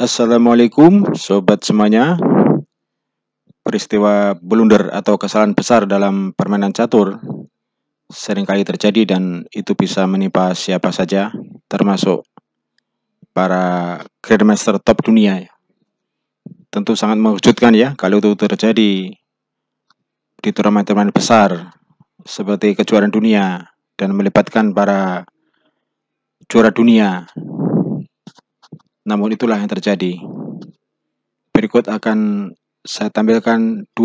Assalamualaikum sobat semuanya. Peristiwa blunder atau kesalahan besar dalam permainan catur seringkali terjadi dan itu bisa menimpa siapa saja, termasuk para grandmaster top dunia. Tentu sangat mengejutkan ya kalau itu terjadi di turnamen-turnamen besar seperti kejuaraan dunia dan melibatkan para juara dunia. Namun itulah yang terjadi. Berikut akan saya tampilkan 20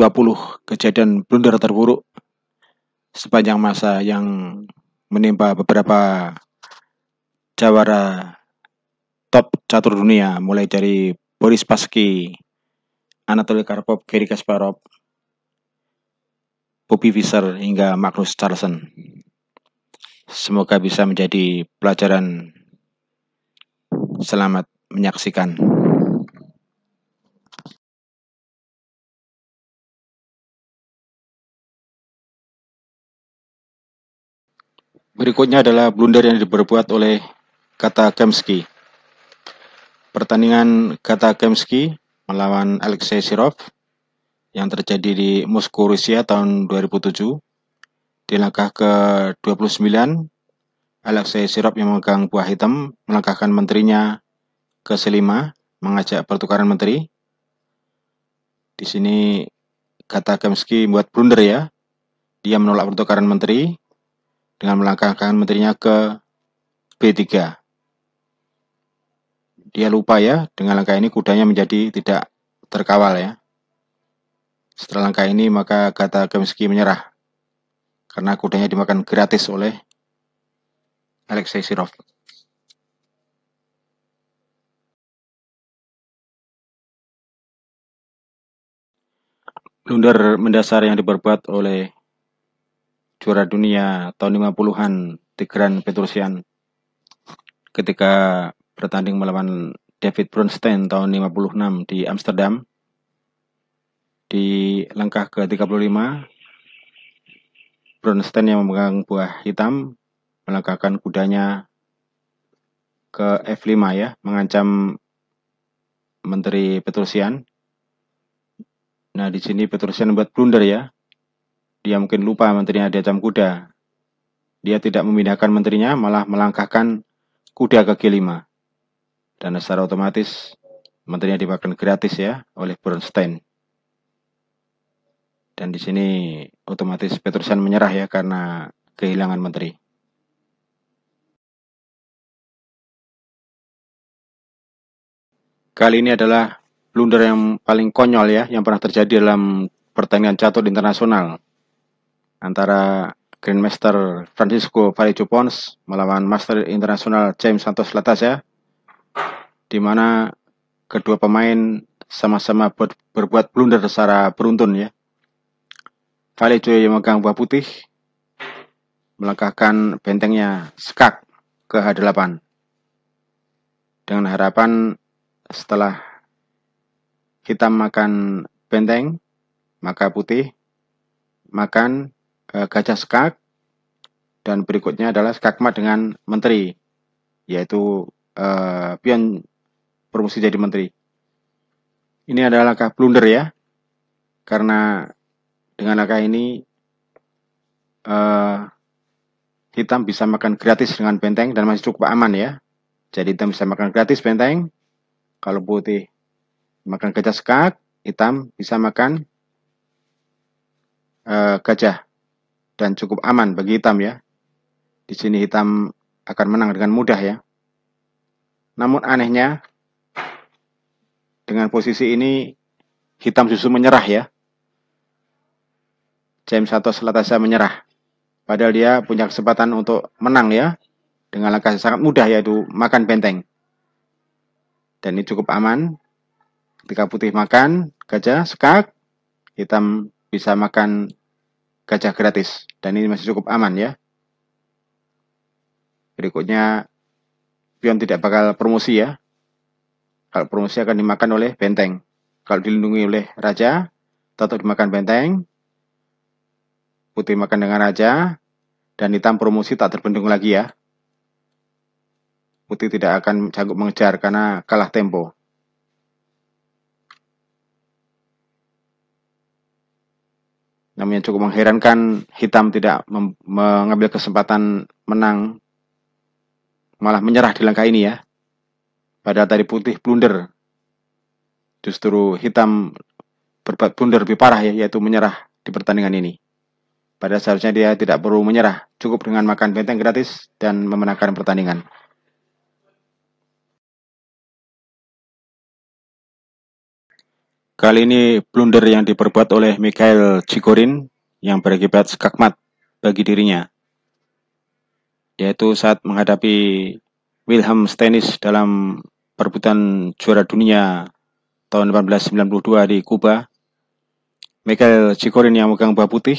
kejadian blunder terburuk sepanjang masa yang menimpa beberapa jawara top catur dunia, mulai dari Boris Spassky, Anatoly Karpov, Garry Kasparov, Bobby Fischer hingga Magnus Carlsen. Semoga bisa menjadi pelajaran. Selamat menyaksikan. Berikutnya adalah blunder yang diperbuat oleh Kata Kemsky. Pertandingan Kata Kemsky melawan Alexei Shirov yang terjadi di Moskow, Rusia tahun 2007. Di langkah ke-29, Alexei Shirov yang memegang buah hitam melangkahkan menterinya ke C5, mengajak pertukaran menteri. Di sini Kata Kemsky membuat blunder ya. Dia menolak pertukaran menteri dengan melangkahkan menterinya ke B3. Dia lupa ya, dengan langkah ini kudanya menjadi tidak terkawal ya. Setelah langkah ini maka Kata Kemsky menyerah karena kudanya dimakan gratis oleh Alexei Shirov. Blunder mendasar yang diperbuat oleh juara dunia tahun 50-an Tigran Petrosyan ketika bertanding melawan David Bronstein tahun 56 di Amsterdam. Di langkah ke-35, Bronstein yang memegang buah hitam melangkahkan kudanya ke F5 ya, mengancam Menteri Petrosyan. Nah, di sini Petrosyan membuat blunder ya. Dia mungkin lupa menterinya diancam kuda. Dia tidak memindahkan menterinya, malah melangkahkan kuda ke G5. Dan secara otomatis menterinya dimakan gratis ya oleh Bronstein. Dan di sini otomatis Petrosyan menyerah ya karena kehilangan menteri. Kali ini adalah blunder yang paling konyol ya yang pernah terjadi dalam pertandingan catur internasional antara Grandmaster Francisco Varejão Pons melawan Master Internasional James Santos Latasha, di mana kedua pemain sama-sama berbuat blunder secara beruntun ya. Varejão yang memegang buah putih melangkahkan bentengnya skak ke H8 dengan harapan setelah hitam makan benteng, maka putih makan gajah skak, dan berikutnya adalah skakmat dengan menteri, yaitu pion promosi jadi menteri. Ini adalah langkah blunder ya, karena dengan langkah ini hitam bisa makan gratis dengan benteng dan masih cukup aman ya. Jadi hitam bisa makan gratis benteng, kalau putih makan gajah skak, hitam bisa makan gajah dan cukup aman bagi hitam ya. Di sini hitam akan menang dengan mudah ya. Namun anehnya dengan posisi ini hitam justru menyerah ya. James Santos Latasha menyerah. Padahal dia punya kesempatan untuk menang ya. Dengan langkah sangat mudah yaitu makan benteng. Dan ini cukup aman. Ketika putih makan gajah skak, hitam bisa makan gajah gratis. Dan ini masih cukup aman ya. Berikutnya pion tidak bakal promosi ya. Kalau promosi akan dimakan oleh benteng. Kalau dilindungi oleh raja, tetap dimakan benteng. Putih makan dengan raja, dan hitam promosi tak terbendung lagi ya. Putih tidak akan sanggup mengejar karena kalah tempo. Namanya cukup mengherankan, hitam tidak mengambil kesempatan menang, malah menyerah di langkah ini ya. Padahal tadi putih blunder, justru hitam berbuat blunder lebih parah ya, yaitu menyerah di pertandingan ini. Padahal seharusnya dia tidak perlu menyerah, cukup dengan makan benteng gratis dan memenangkan pertandingan. Kali ini blunder yang diperbuat oleh Mikhail Chigorin yang berakibat skakmat bagi dirinya, yaitu saat menghadapi Wilhelm Stennis dalam perebutan juara dunia tahun 1892 di Kuba. Mikhail Chigorin yang megang buah putih.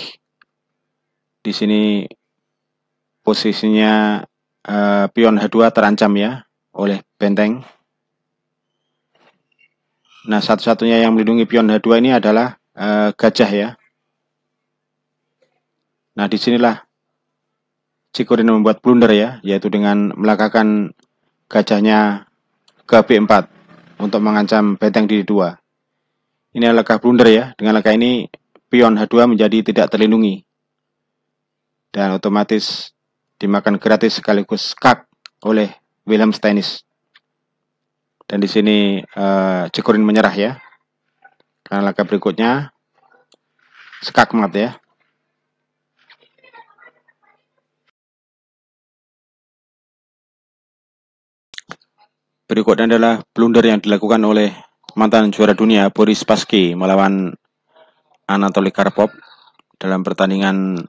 Di sini posisinya pion H2 terancam ya oleh benteng. Nah, satu-satunya yang melindungi pion H2 ini adalah gajah ya. Nah, disinilah Chigorin membuat blunder ya, yaitu dengan melangkahkan gajahnya ke B4 untuk mengancam benteng di 2. Ini adalah langkah blunder ya. Dengan langkah ini pion H2 menjadi tidak terlindungi dan otomatis dimakan gratis sekaligus skak oleh Wilhelm Stennis. Dan di sini Chigorin menyerah ya. Karena langkah berikutnya skakmat ya. Berikutnya adalah blunder yang dilakukan oleh mantan juara dunia Boris Spassky melawan Anatoly Karpov dalam pertandingan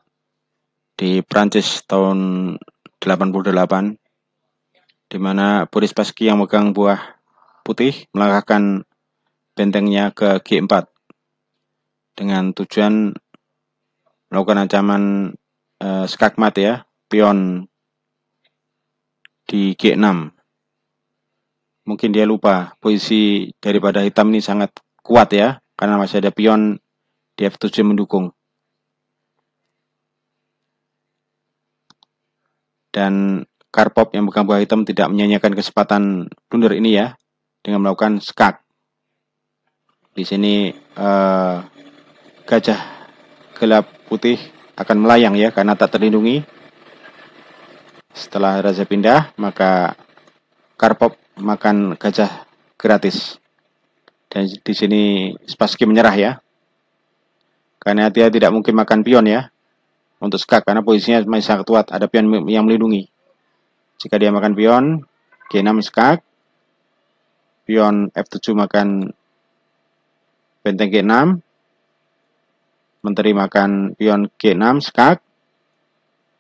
di Prancis tahun 88, di mana Boris Spassky yang megang buah putih melangkahkan bentengnya ke G4 dengan tujuan melakukan ancaman skakmat ya, pion di G6. Mungkin dia lupa posisi daripada hitam ini sangat kuat ya, karena masih ada pion di F7 mendukung. Dan Karpov yang megang buah hitam tidak menyanyiakan kesempatan blunder ini ya, dengan melakukan skak. Di sini gajah gelap putih akan melayang ya, karena tak terlindungi. Setelah raja pindah, maka Karpov makan gajah gratis. Dan di sini Spassky menyerah ya, karena dia tidak mungkin makan pion ya untuk skak, karena posisinya masih sangat kuat, ada pion yang melindungi. Jika dia makan pion G6 skak, pion F7 makan benteng G6, menteri makan pion G6 skak,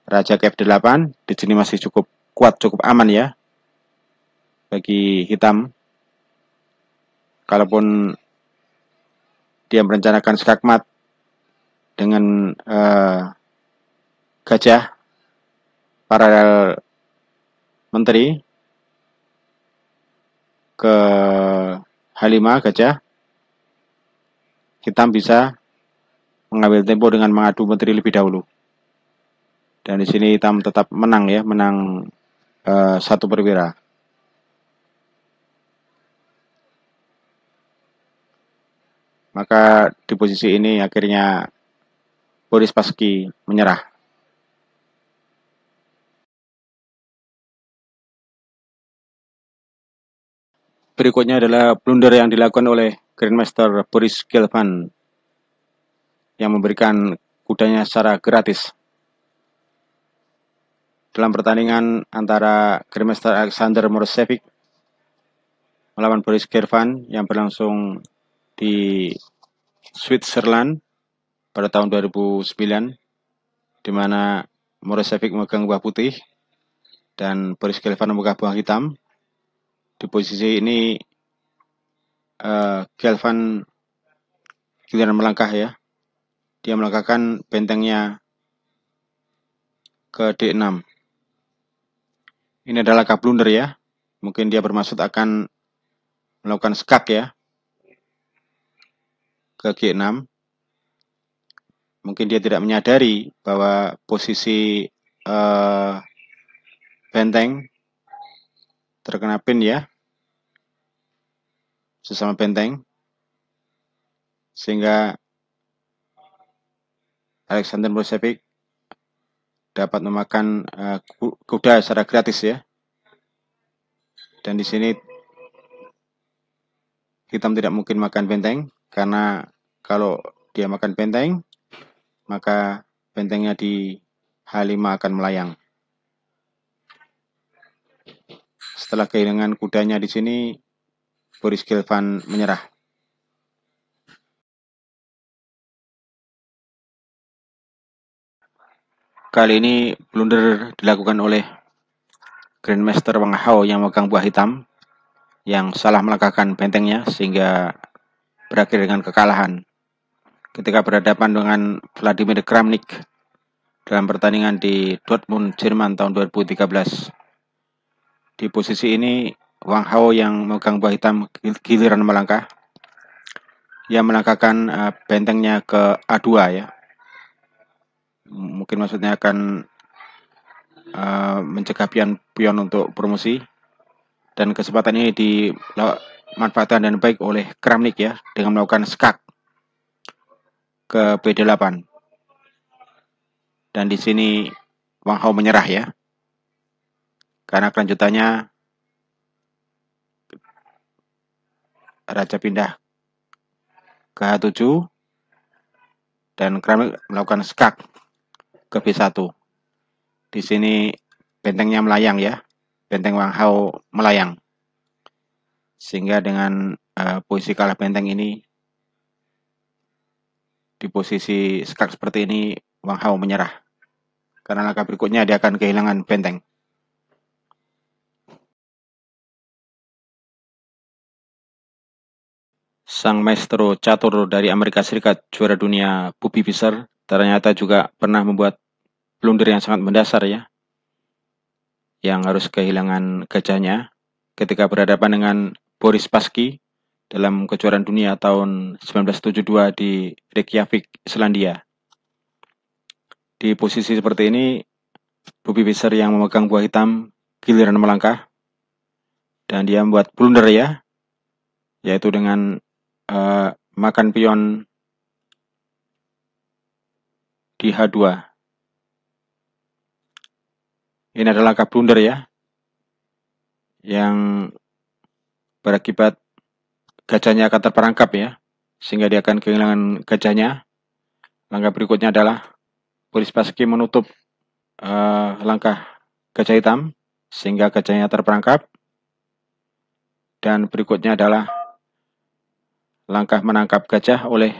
raja ke F8. Di sini masih cukup kuat, cukup aman ya bagi hitam. Kalaupun dia merencanakan skakmat dengan gajah paralel menteri ke H5 gajah, hitam bisa mengambil tempo dengan mengadu menteri lebih dahulu. Dan di sini hitam tetap menang ya, menang 1 perwira. Maka di posisi ini akhirnya Boris Spassky menyerah. Berikutnya adalah blunder yang dilakukan oleh Grandmaster Boris Gelfand yang memberikan kudanya secara gratis. Dalam pertandingan antara Grandmaster Alexander Morosevic melawan Boris Gelfand yang berlangsung di Switzerland pada tahun 2009, di mana Morosevic memegang buah putih dan Boris Gelfand memegang buah hitam. Di posisi ini Gelfand giliran melangkah ya. Dia melangkahkan bentengnya ke D6. Ini adalah langkah blunder ya. Mungkin dia bermaksud akan melakukan skak ya ke G6. Mungkin dia tidak menyadari bahwa posisi benteng terkena pin ya, sesama benteng, sehingga Alexander Milošević dapat memakan kuda secara gratis ya. Dan di sini hitam tidak mungkin makan benteng, karena kalau dia makan benteng, maka bentengnya di H5 akan melayang. Setelah kehilangan kudanya di sini, Boris Gelfand menyerah. Kali ini blunder dilakukan oleh Grandmaster Wang Hao yang memegang buah hitam, yang salah melangkahkan bentengnya sehingga berakhir dengan kekalahan. Ketika berhadapan dengan Vladimir Kramnik dalam pertandingan di Dortmund, Jerman tahun 2013. Di posisi ini Wang Hao yang memegang buah hitam giliran melangkah. Ia melangkahkan bentengnya ke A2 ya. Mungkin maksudnya akan mencegah pion untuk promosi, dan kesempatan ini dimanfaatkan dan baik oleh Kramnik ya, dengan melakukan skak ke B8. Dan di sini Wang Hao menyerah ya, karena kelanjutannya raja pindah ke H7 dan Kramnik melakukan skak ke B1. Di sini bentengnya melayang ya, benteng Wang Hao melayang, sehingga dengan posisi kalah benteng ini, di posisi skak seperti ini, Wang Hao menyerah, karena langkah berikutnya dia akan kehilangan benteng. Sang maestro catur dari Amerika Serikat, juara dunia Bobby Fischer, ternyata juga pernah membuat blunder yang sangat mendasar ya, yang harus kehilangan gajahnya ketika berhadapan dengan Boris Spassky dalam kejuaraan dunia tahun 1972 di Reykjavik, Islandia. Di posisi seperti ini, Bobby Fischer yang memegang buah hitam giliran melangkah, dan dia membuat blunder ya, yaitu dengan makan pion di H2. Ini adalah langkah blunder ya, yang berakibat gajahnya akan terperangkap ya, sehingga dia akan kehilangan gajahnya. Langkah berikutnya adalah Boris Spassky menutup langkah gajah hitam sehingga gajahnya terperangkap. Dan berikutnya adalah langkah menangkap gajah oleh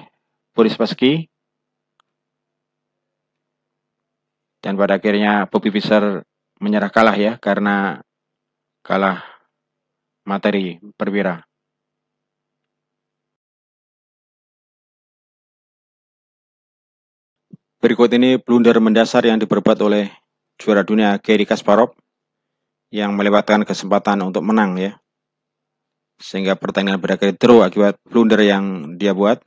Boris Spassky. Dan pada akhirnya Bobby Fischer menyerah kalah ya, karena kalah materi perwira. Berikut ini blunder mendasar yang diperbuat oleh juara dunia Garry Kasparov, yang melewatkan kesempatan untuk menang ya, sehingga pertandingan berakhir draw akibat blunder yang dia buat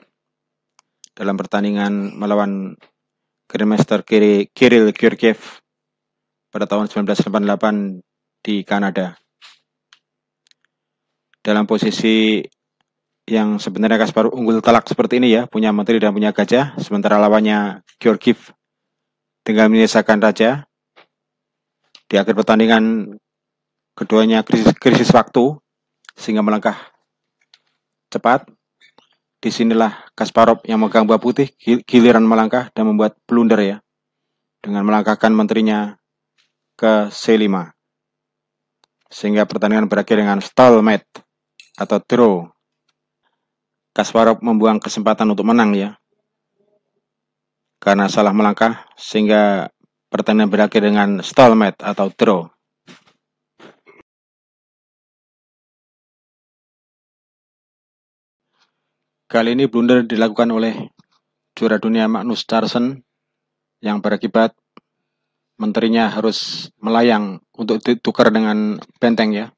dalam pertandingan melawan Grandmaster Kirill Georgiev pada tahun 1988 di Kanada. Dalam posisi yang sebenarnya Kasparov unggul telak seperti ini ya, punya menteri dan punya gajah, sementara lawannya Georgiev tinggal menyisakan raja. Di akhir pertandingan keduanya krisis waktu sehingga melangkah cepat. Disinilah Kasparov yang megang buah putih giliran melangkah dan membuat blunder ya, dengan melangkahkan menterinya ke C5, sehingga pertandingan berakhir dengan stalemate atau draw. Kasparov membuang kesempatan untuk menang ya, karena salah melangkah, sehingga pertandingan berakhir dengan stalemate atau draw. Kali ini blunder dilakukan oleh juara dunia Magnus Carlsen, yang berakibat menterinya harus melayang untuk ditukar dengan benteng ya.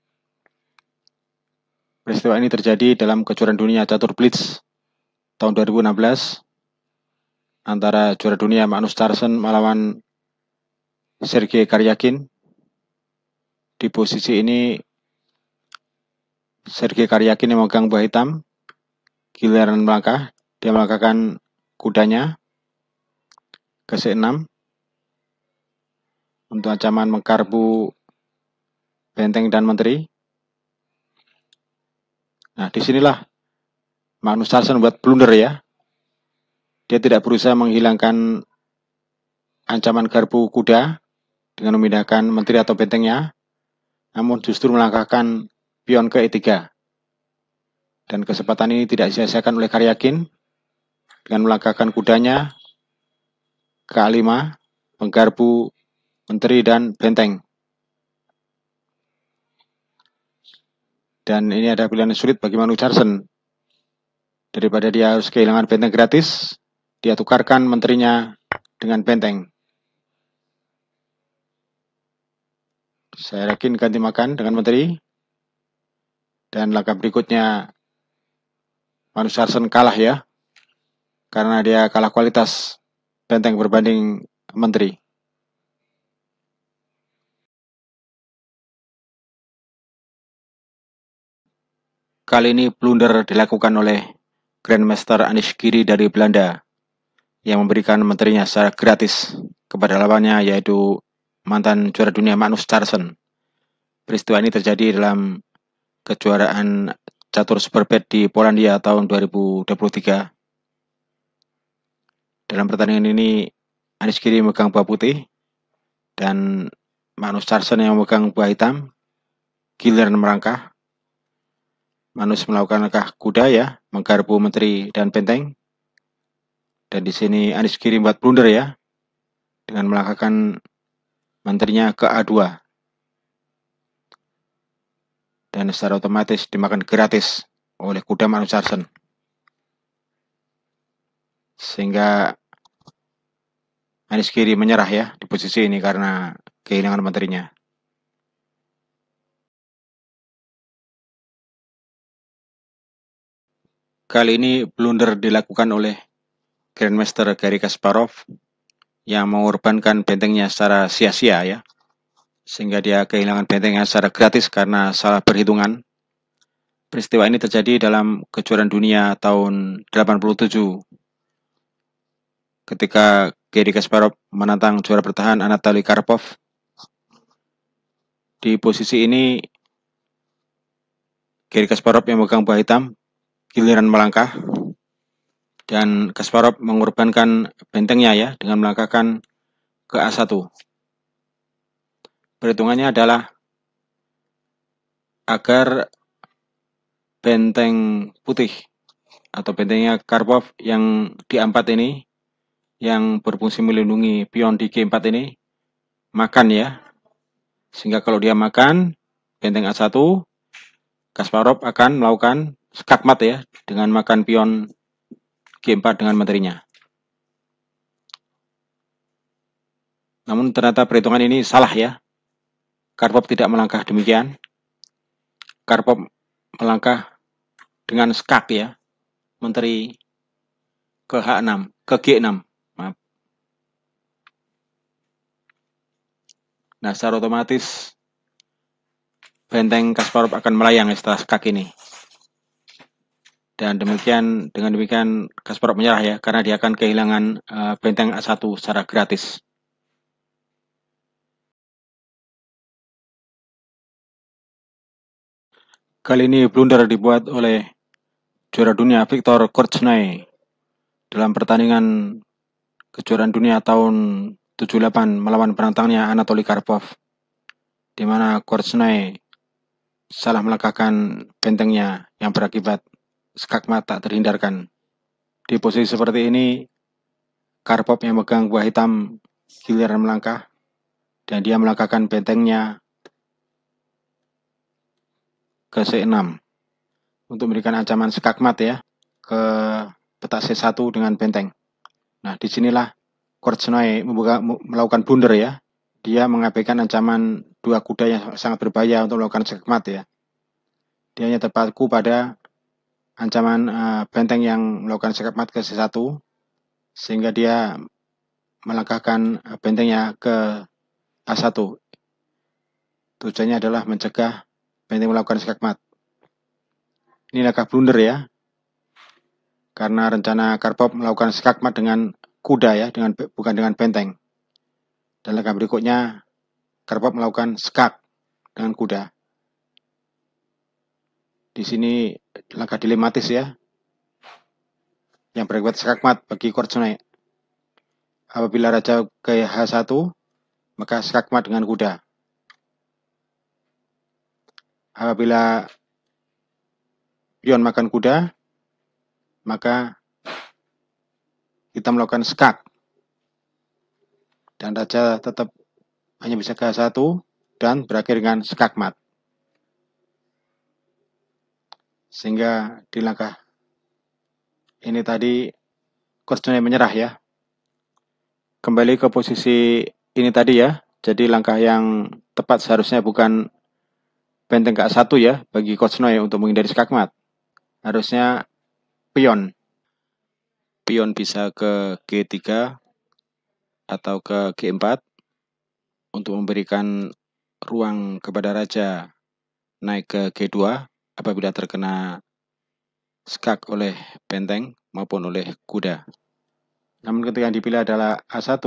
Peristiwa ini terjadi dalam kejuaraan dunia catur blitz tahun 2016 antara juara dunia Magnus Carlsen melawan Sergei Karyakin. Di posisi ini Sergei Karyakin yang memegang buah hitam giliran melangkah, dia melangkahkan kudanya ke C6 untuk ancaman menggarpu benteng dan menteri. Nah, disinilah Magnus Carlsen buat blunder ya. Dia tidak berusaha menghilangkan ancaman garpu kuda dengan memindahkan menteri atau bentengnya, namun justru melangkahkan pion ke E3. Dan kesempatan ini tidak disia-siakan oleh Karyakin dengan melangkahkan kudanya ke A5, menggarpu menteri dan benteng. Dan ini ada pilihan sulit bagi Magnus Carlsen. Daripada dia harus kehilangan benteng gratis, dia tukarkan menterinya dengan benteng. Saya yakin ganti makan dengan menteri. Dan langkah berikutnya Magnus Carlsen kalah ya, karena dia kalah kualitas benteng berbanding menteri. Kali ini blunder dilakukan oleh Grandmaster Anish Giri dari Belanda yang memberikan menterinya secara gratis kepada lawannya, yaitu mantan juara dunia Magnus Carlsen. Peristiwa ini terjadi dalam kejuaraan catur superbad di Polandia tahun 2023. Dalam pertandingan ini Anish Giri memegang buah putih dan Magnus Carlsen yang memegang buah hitam. Giliran merangkah, Magnus melakukan langkah kuda ya, menggarpu menteri dan benteng. Dan di sini Anish Giri membuat blunder ya, dengan melangkahkan menterinya ke A2. Dan secara otomatis dimakan gratis oleh kuda Magnus Carlsen. Sehingga Anish Giri menyerah ya di posisi ini karena kehilangan menterinya. Kali ini blunder dilakukan oleh Grandmaster Garry Kasparov yang mengorbankan bentengnya secara sia-sia ya, sehingga dia kehilangan bentengnya secara gratis karena salah perhitungan. Peristiwa ini terjadi dalam kejuaraan dunia tahun 87 ketika Garry Kasparov menantang juara bertahan Anatoly Karpov. Di posisi ini Garry Kasparov yang memegang buah hitam giliran melangkah, dan Kasparov mengorbankan bentengnya ya dengan melangkahkan ke A1. Perhitungannya adalah agar benteng putih atau bentengnya Karpov yang di A4 ini, yang berfungsi melindungi pion di G4 ini, makan ya. Sehingga kalau dia makan benteng A1, Kasparov akan melakukan skakmat ya, dengan makan pion G4 dengan menterinya. Namun ternyata perhitungan ini salah ya. Karpov tidak melangkah demikian. Karpov melangkah dengan skak ya, menteri ke H6, ke G6. Maaf. Nah, secara otomatis benteng Kasparov akan melayang setelah skak ini. Dan dengan demikian Kasparov menyerah ya, karena dia akan kehilangan benteng A1 secara gratis. Kali ini blunder dibuat oleh juara dunia Viktor Korchnoi dalam pertandingan kejuaraan dunia tahun 78 melawan penantangnya Anatoly Karpov, di mana Korchnoi salah melangkahkan bentengnya yang berakibat skakmat tak terhindarkan. Di posisi seperti ini, Karpov yang megang buah hitam giliran melangkah, dan dia melangkahkan bentengnya ke C6 untuk memberikan ancaman skakmat ya ke petak C1 dengan benteng. Nah, disinilah Korchnoi melakukan blunder ya. Dia mengabaikan ancaman dua kuda yang sangat berbahaya untuk melakukan skakmat ya. Dia hanya terpaku pada ancaman benteng yang melakukan skakmat ke C1, sehingga dia melangkahkan bentengnya ke A1. Tujuannya adalah mencegah benteng melakukan skakmat. Ini langkah blunder ya, karena rencana Karpov melakukan skakmat dengan kuda ya, bukan dengan benteng. Dan langkah berikutnya Karpov melakukan skak dengan kuda. Di sini langkah dilematis ya, yang berakibat skakmat bagi Korchnoi. Apabila raja ke H1, maka skakmat dengan kuda. Apabila pion makan kuda, maka kita melakukan skak. Dan raja tetap hanya bisa ke H1 dan berakhir dengan skakmat. Sehingga di langkah ini tadi Korchnoi menyerah ya. Kembali ke posisi ini tadi ya. Jadi langkah yang tepat seharusnya bukan benteng ke A1 ya bagi Korchnoi untuk menghindari skakmat. Harusnya pion. Pion bisa ke G3 atau ke G4 untuk memberikan ruang kepada raja naik ke G2 apabila terkena skak oleh benteng maupun oleh kuda. Namun ketika yang dipilih adalah A1,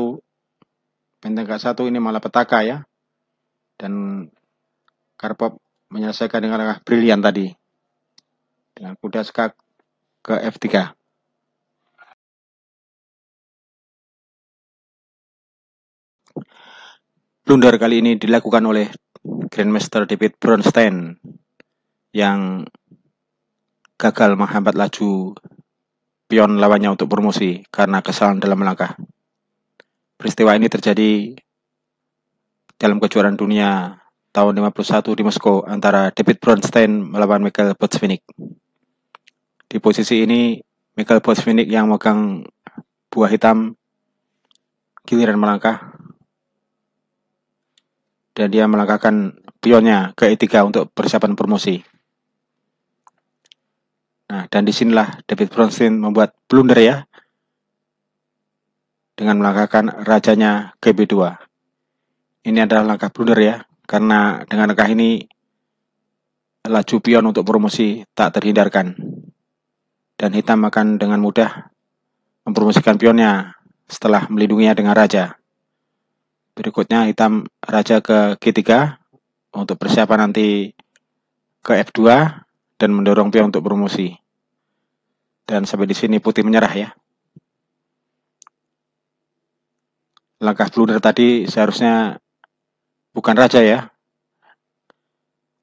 benteng ke A1 ini malah petaka ya. Dan Karpov menyelesaikan dengan langkah brilian tadi. Dengan kuda skak ke F3. Blunder kali ini dilakukan oleh Grandmaster David Bronstein yang gagal menghambat laju pion lawannya untuk promosi karena kesalahan dalam melangkah. Peristiwa ini terjadi dalam kejuaraan dunia tahun 51 di Moskow antara David Bronstein melawan Michael Botzvinnik. Di posisi ini Michael Botzvinnik yang megang buah hitam giliran melangkah dan dia melangkahkan pionnya ke E3 untuk persiapan promosi. Nah, dan disinilah David Bronstein membuat blunder ya dengan melangkahkan rajanya ke B2. Ini adalah langkah blunder ya, karena dengan langkah ini laju pion untuk promosi tak terhindarkan. Dan hitam akan dengan mudah mempromosikan pionnya setelah melindunginya dengan raja. Berikutnya hitam raja ke G3 untuk persiapan nanti ke F2 dan mendorong pion untuk promosi. Dan sampai di sini putih menyerah ya. Langkah blunder tadi seharusnya bukan raja ya.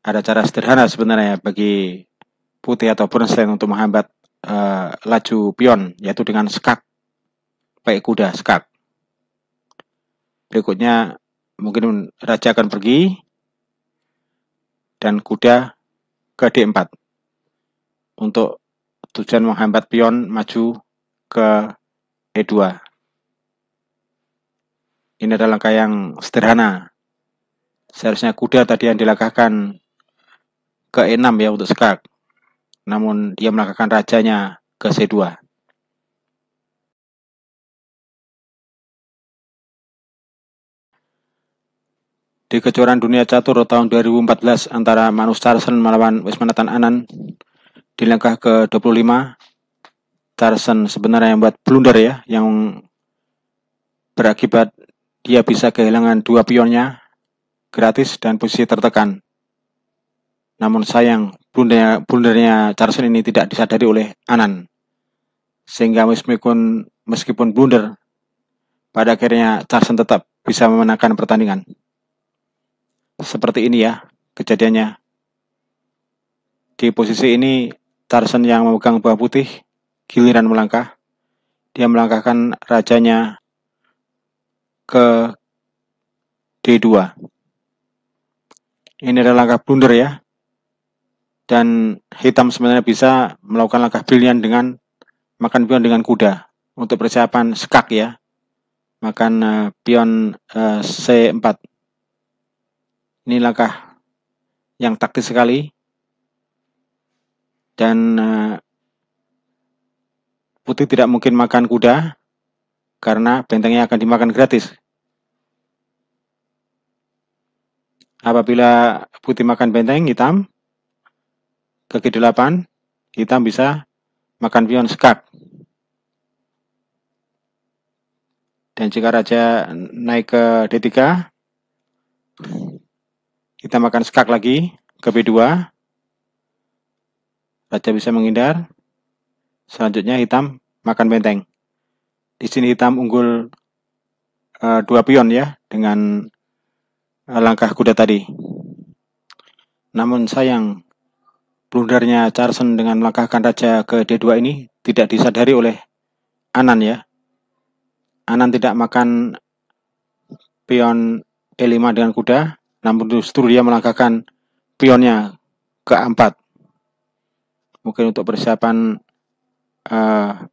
Ada cara sederhana sebenarnya bagi putih atau Bronstein untuk menghambat laju pion, yaitu dengan skak, baik kuda skak. Berikutnya mungkin raja akan pergi dan kuda ke D4 untuk tujuan menghambat pion maju ke E2. Ini adalah langkah yang sederhana. Seharusnya kuda tadi yang dilangkahkan ke E6 ya untuk skak. Namun dia melangkahkan rajanya ke C2. Di kejuaraan dunia catur tahun 2014 antara Magnus Carlsen melawan Viswanathan Anand di langkah ke-25, Carlsen sebenarnya yang buat blunder ya, yang berakibat dia bisa kehilangan dua pionnya gratis dan posisi tertekan. Namun sayang blundernya Carlsen ini tidak disadari oleh Anand, sehingga meskipun blunder, pada akhirnya Carlsen tetap bisa memenangkan pertandingan. Seperti ini ya kejadiannya. Di posisi ini Carlsen yang memegang buah putih, giliran melangkah, dia melangkahkan rajanya ke D2. Ini adalah langkah blunder ya. Dan hitam sebenarnya bisa melakukan langkah brilian dengan makan pion dengan kuda untuk persiapan skak ya. Makan pion C4. Ini langkah yang taktis sekali. Dan putih tidak mungkin makan kuda karena bentengnya akan dimakan gratis. Apabila putih makan benteng hitam ke G8, hitam bisa makan pion skak. Dan jika raja naik ke D3, hitam akan skak lagi ke B2. Raja bisa menghindar. Selanjutnya hitam makan benteng. Di sini hitam unggul 2 pion ya dengan langkah kuda tadi. Namun sayang, blundernya Carlsen dengan melangkahkan raja ke D2 ini tidak disadari oleh Anan ya. Anan tidak makan pion E5 dengan kuda, namun justru dia melangkahkan pionnya ke A4. Mungkin untuk persiapan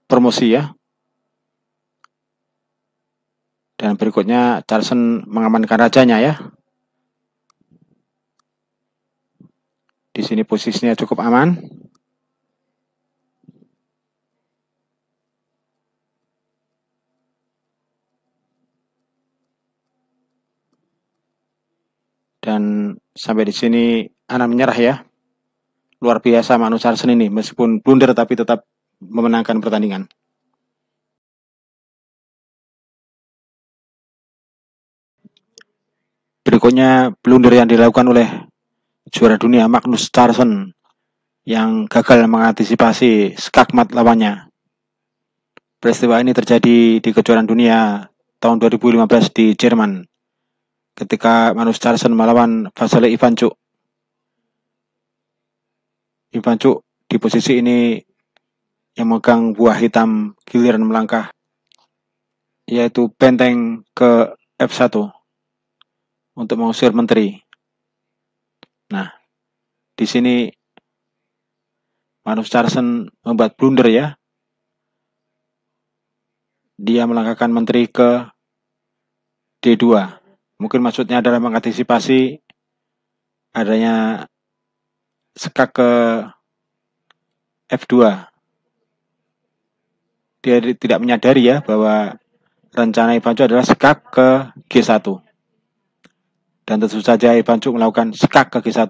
promosi ya. Dan berikutnya Carlsen mengamankan rajanya ya. Di sini posisinya cukup aman. Dan sampai di sini Anan menyerah ya. Luar biasa Magnus Carlsen ini, meskipun blunder tapi tetap memenangkan pertandingan. Berikutnya blunder yang dilakukan oleh juara dunia Magnus Carlsen yang gagal mengantisipasi skakmat lawannya. Peristiwa ini terjadi di kejuaraan dunia tahun 2015 di Jerman ketika Magnus Carlsen melawan Vasily Ivanchuk. Ivanchuk di posisi ini yang memegang buah hitam giliran melangkah, yaitu benteng ke F1 untuk mengusir menteri. Nah, di sini Magnus Carlsen membuat blunder ya. Dia melangkahkan menteri ke D2. Mungkin maksudnya adalah mengantisipasi adanya skak ke F2. Dia tidak menyadari ya bahwa rencana Ivanchuk adalah skak ke G1. Dan tentu saja Ivanchuk melakukan skak ke G1.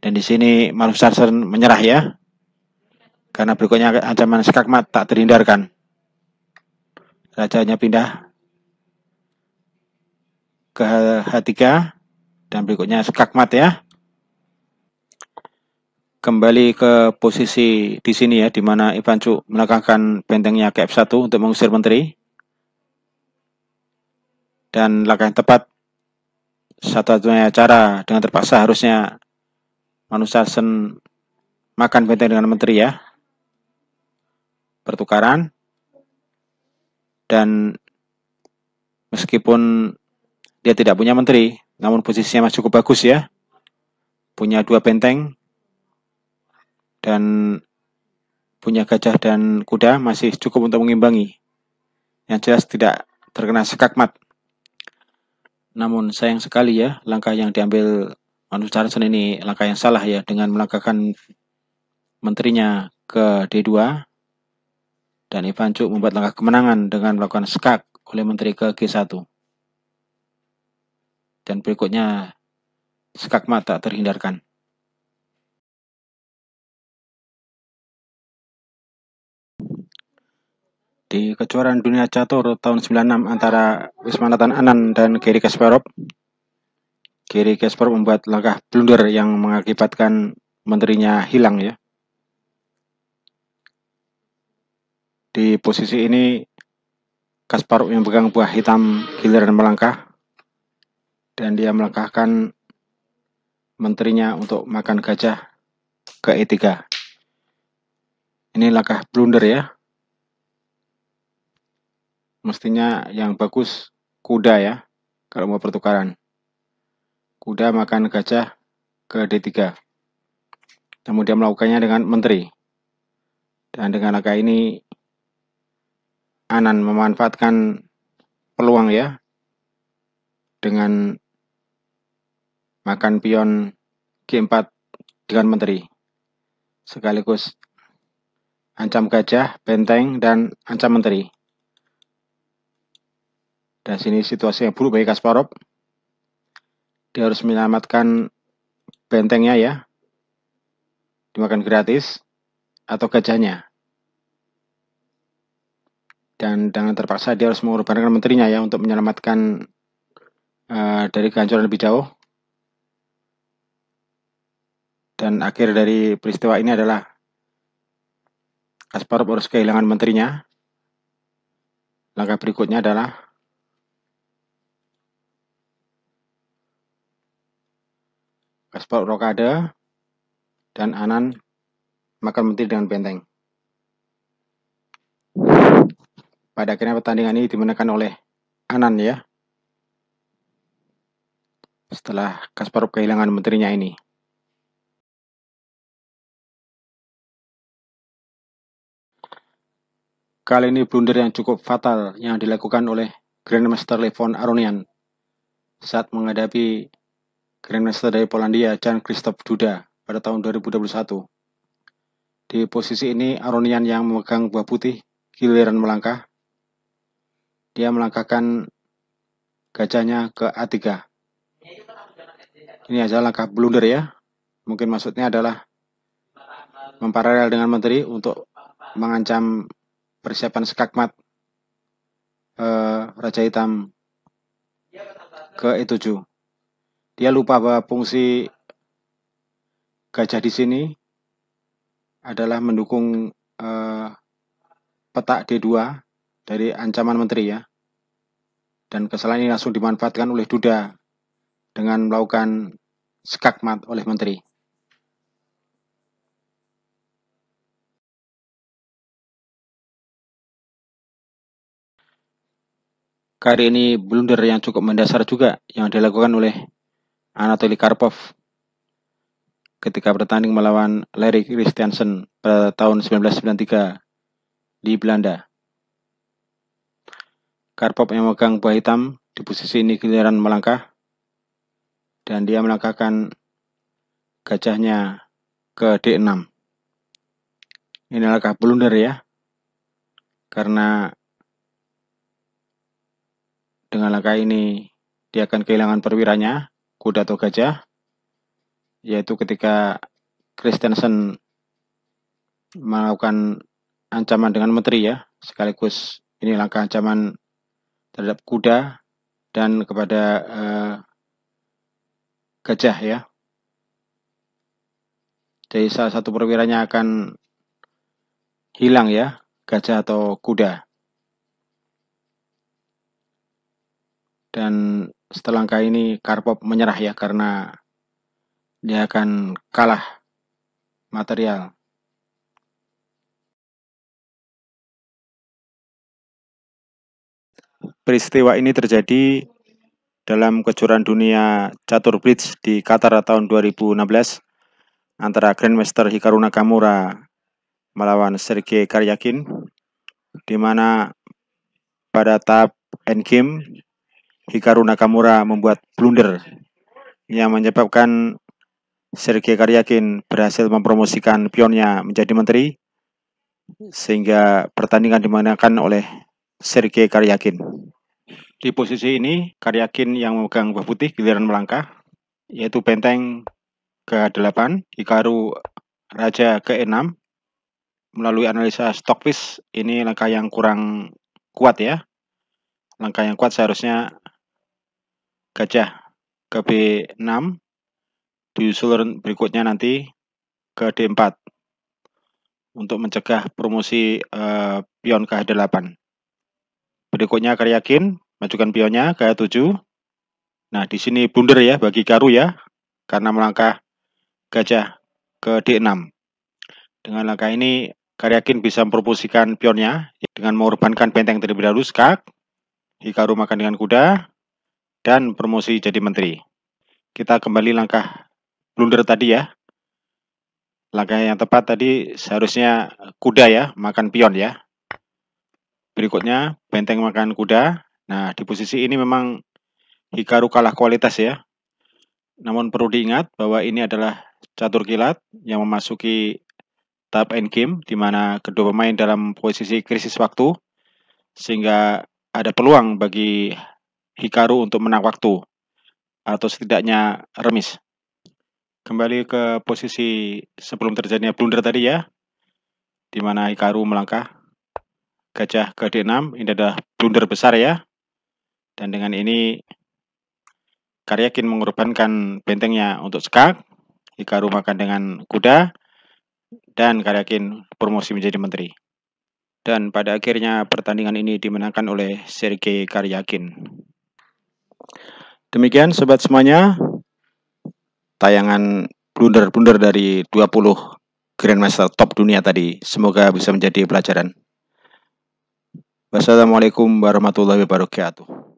Dan di sini Magnus Carlsen menyerah ya. Karena berikutnya ancaman skakmat tak terhindarkan. Rajanya pindah ke H3 dan berikutnya skakmat ya. Kembali ke posisi di sini ya, di mana Ivanchuk melangkahkan bentengnya ke F1 untuk mengusir menteri. Dan langkah yang tepat, satu-satunya cara dengan terpaksa harusnya Magnus Carlsen makan benteng dengan menteri ya. Pertukaran. Dan meskipun dia tidak punya menteri, namun posisinya masih cukup bagus ya. Punya 2 benteng dan punya gajah dan kuda masih cukup untuk mengimbangi. Yang jelas tidak terkena skakmat. Namun sayang sekali ya, langkah yang diambil Magnus Carlsen ini langkah yang salah ya, dengan melangkahkan menterinya ke D2 dan Ivanchuk membuat langkah kemenangan dengan melakukan skak oleh menteri ke G1. Dan berikutnya skakmat tak terhindarkan. Di kejuaraan dunia catur tahun 96 antara Viswanathan Anand dan Garry Kasparov, Garry Kasparov membuat langkah blunder yang mengakibatkan menterinya hilang ya. Di posisi ini Kasparov yang pegang buah hitam giliran melangkah dan dia melangkahkan menterinya untuk makan gajah ke E3. Ini langkah blunder ya. Mestinya yang bagus kuda ya, kalau mau pertukaran. Kuda makan gajah ke D3. Kemudian melakukannya dengan menteri. Dan dengan langkah ini Anan memanfaatkan peluang ya, dengan makan pion G4 dengan menteri. Sekaligus ancam gajah, benteng, dan ancam menteri. Dan sini situasi yang buruk bagi Kasparov. Dia harus menyelamatkan bentengnya ya, dimakan gratis, atau gajahnya. Dan dengan terpaksa dia harus mengorbankan menterinya ya untuk menyelamatkan dari kehancuran lebih jauh. Dan akhir dari peristiwa ini adalah Kasparov harus kehilangan menterinya. Langkah berikutnya adalah Kasparov rokade dan Anand makan menteri dengan benteng. Pada akhirnya pertandingan ini dimenangkan oleh Anand ya. Setelah Kasparov kehilangan menterinya ini. Kali ini blunder yang cukup fatal yang dilakukan oleh Grandmaster Levon Aronian saat menghadapi Grandmaster dari Polandia Jan Krzysztof Duda pada tahun 2021. Di posisi ini Aronian yang memegang buah putih giliran melangkah. Dia melangkahkan gajahnya ke A3. Ini adalah langkah blunder ya. Mungkin maksudnya adalah memparalel dengan menteri untuk mengancam persiapan skakmat Raja Hitam ke E7. Dia lupa bahwa fungsi gajah di sini adalah mendukung petak D2 dari ancaman menteri ya. Dan kesalahan ini langsung dimanfaatkan oleh Duda dengan melakukan skakmat oleh menteri. Kali ini blunder yang cukup mendasar juga yang dilakukan oleh Anatoly Karpov ketika bertanding melawan Larry Christiansen pada tahun 1993 di Belanda. Karpov yang memegang buah hitam di posisi ini giliran melangkah dan dia melangkahkan gajahnya ke D6. Ini langkah blunder ya, karena dengan langkah ini dia akan kehilangan perwiranya, kuda atau gajah, yaitu ketika Christensen melakukan ancaman dengan menteri ya, sekaligus ini langkah ancaman terhadap kuda dan kepada gajah ya. Jadi salah satu perwiranya akan hilang ya, gajah atau kuda. Dan setelah langkah ini Karpov menyerah ya, karena dia akan kalah material. Peristiwa ini terjadi dalam kejuaraan dunia catur bridge di Qatar tahun 2016 antara Grandmaster Hikaru Nakamura melawan Sergei Karyakin, di mana pada tahap endgame Hikaru Nakamura membuat blunder yang menyebabkan Sergei Karyakin berhasil mempromosikan pionnya menjadi menteri, sehingga pertandingan dimenangkan oleh Sergei Karyakin. Di posisi ini Karyakin yang memegang buah putih giliran melangkah, yaitu benteng ke-8, Hikaru Raja ke-6. Melalui analisa Stockfish, ini langkah yang kurang kuat ya. Langkah yang kuat seharusnya gajah ke B6, diusul berikutnya nanti ke D4 untuk mencegah promosi pion ke H8. Berikutnya Karyakin majukan pionnya ke H7. Nah, di sini blunder ya bagi Hikaru ya, karena melangkah gajah ke D6. Dengan langkah ini Karyakin bisa mempromosikan pionnya dengan mengorbankan benteng terlebih dahulu, skak. Hikaru makan dengan kuda dan promosi jadi menteri. Kita kembali langkah blunder tadi ya. Langkah yang tepat tadi seharusnya kuda ya, makan pion ya. Berikutnya benteng makan kuda. Nah, di posisi ini memang Hikaru kalah kualitas ya. Namun perlu diingat bahwa ini adalah catur kilat yang memasuki tahap endgame, di mana kedua pemain dalam posisi krisis waktu, sehingga ada peluang bagi Hikaru untuk menang waktu atau setidaknya remis. Kembali ke posisi sebelum terjadinya blunder tadi ya, di mana Hikaru melangkah gajah ke D6. Ini adalah blunder besar ya. Dan dengan ini Karyakin mengorbankan bentengnya untuk skak, Hikaru makan dengan kuda, dan Karyakin promosi menjadi menteri. Dan pada akhirnya pertandingan ini dimenangkan oleh Sergei Karyakin. Demikian sobat semuanya, tayangan blunder-blunder dari 20 Grandmaster top dunia tadi. Semoga bisa menjadi pelajaran. Wassalamualaikum warahmatullahi wabarakatuh.